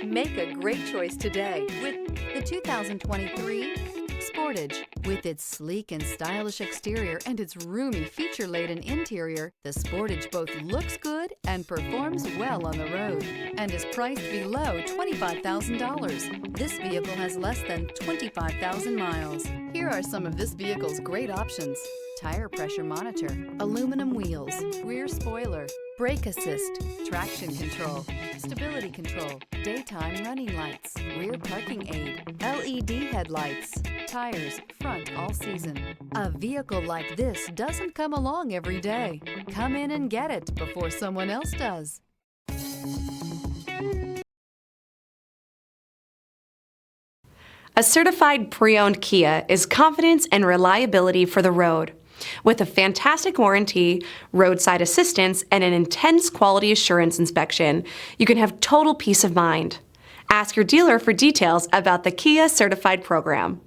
Make a great choice today with the 2023 Sportage. With its sleek and stylish exterior and its roomy feature-laden interior, the Sportage both looks good and performs well on the road and is priced below $25,000. This vehicle has less than 25,000 miles. Here are some of this vehicle's great options: tire pressure monitor, aluminum wheels, rear spoiler, brake assist, traction control, stability control, daytime running lights, rear parking aid, LED headlights, tires front all season. A vehicle like this doesn't come along every day. Come in and get it before someone else does. A certified pre-owned Kia is confidence and reliability for the road. With a fantastic warranty, roadside assistance, and an intense quality assurance inspection, you can have total peace of mind. Ask your dealer for details about the Kia Certified program.